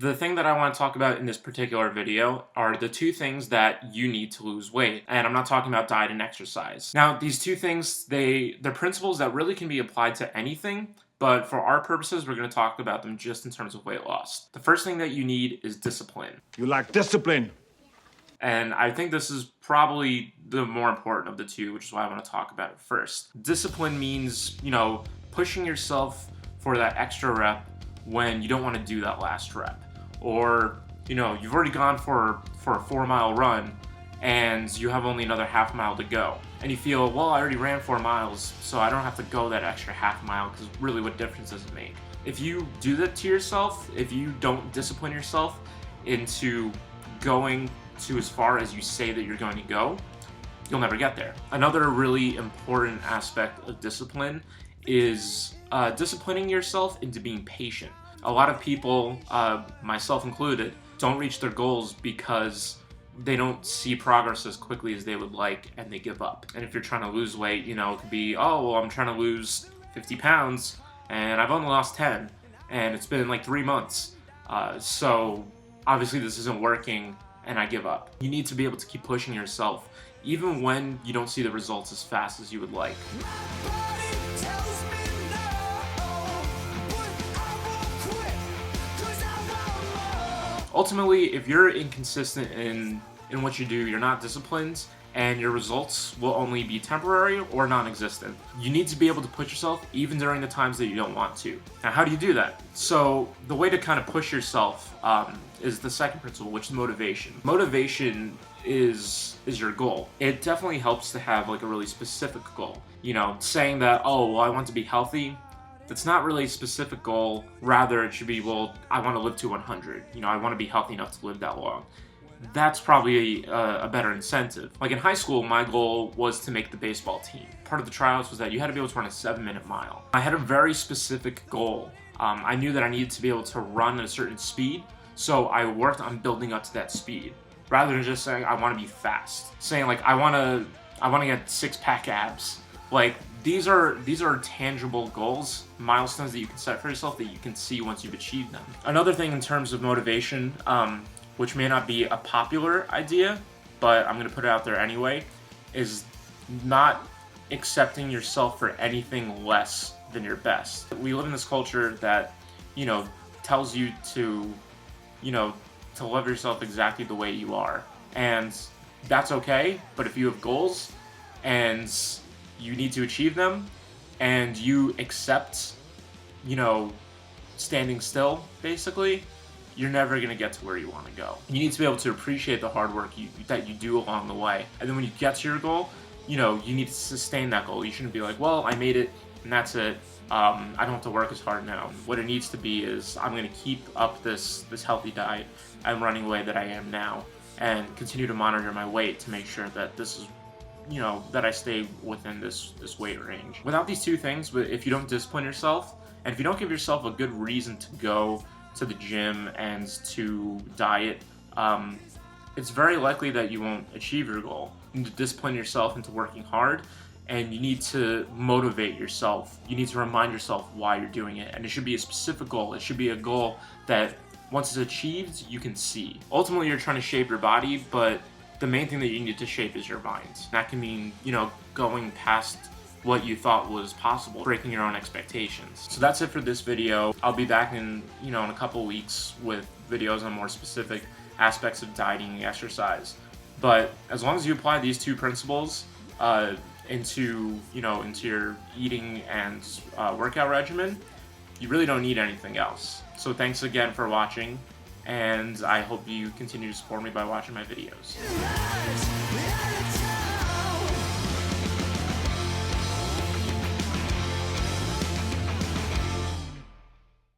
The thing that I want to talk about in this particular video are the two things that you need to lose weight. And I'm not talking about diet and exercise. Now, these two things, they're principles that really can be applied to anything, but for our purposes, we're going to talk about them just in terms of weight loss. The first thing that you need is discipline. You lack discipline. And I think this is probably the more important of the two, which is why I want to talk about it first. Discipline means, pushing yourself for that extra rep when you don't want to do that last rep. Or, you've already gone for a 4-mile run and you have only another half mile to go. And you feel, well, I already ran 4 miles, so I don't have to go that extra half mile, because really what difference does it make? If you do that to yourself, if you don't discipline yourself into going to as far as you say that you're going to go, you'll never get there. Another really important aspect of discipline is disciplining yourself into being patient. A lot of people, myself included, don't reach their goals because they don't see progress as quickly as they would like, and they give up. And if you're trying to lose weight, it could be, oh, well, I'm trying to lose 50 pounds and I've only lost 10 and it's been like 3 months. So obviously this isn't working and I give up. You need to be able to keep pushing yourself even when you don't see the results as fast as you would like. Ultimately, if you're inconsistent in what you do, you're not disciplined, and your results will only be temporary or non-existent. You need to be able to push yourself even during the times that you don't want to. Now, how do you do that? So the way to kind of push yourself is the second principle, which is motivation. Motivation is your goal. It definitely helps to have like a really specific goal. Saying that, oh, well, I want to be healthy. That's not really a specific goal. Rather, it should be, well, I want to live to 100. I want to be healthy enough to live that long. That's probably a better incentive. Like in high school, my goal was to make the baseball team. Part of the tryouts was that you had to be able to run a 7-minute mile. I had a very specific goal. I knew that I needed to be able to run at a certain speed, so I worked on building up to that speed. Rather than just saying, I want to be fast. Saying like, I want to get 6-pack abs. Like, these are tangible goals, milestones that you can set for yourself that you can see once you've achieved them. Another thing in terms of motivation, which may not be a popular idea, but I'm going to put it out there anyway, is not accepting yourself for anything less than your best. We live in this culture that, tells you to love yourself exactly the way you are. And that's okay, but if you have goals and you need to achieve them, and you accept, standing still, basically, you're never going to get to where you want to go. You need to be able to appreciate the hard work that you do along the way. And then when you get to your goal, you need to sustain that goal. You shouldn't be like, well, I made it, and that's it. I don't have to work as hard now. What it needs to be is, I'm going to keep up this healthy diet and running way that I am now, and continue to monitor my weight to make sure that this is that I stay within this weight range. Without these two things, if you don't discipline yourself, and if you don't give yourself a good reason to go to the gym and to diet, it's very likely that you won't achieve your goal. You need to discipline yourself into working hard, and you need to motivate yourself. You need to remind yourself why you're doing it, and it should be a specific goal. It should be a goal that once it's achieved, you can see. Ultimately, you're trying to shape your body, but the main thing that you need to shape is your mind. That can mean, going past what you thought was possible, breaking your own expectations. So that's it for this video. I'll be back in a couple weeks with videos on more specific aspects of dieting and exercise. But as long as you apply these two principles into your eating and workout regimen, you really don't need anything else. So thanks again for watching, and I hope you continue to support me by watching my videos.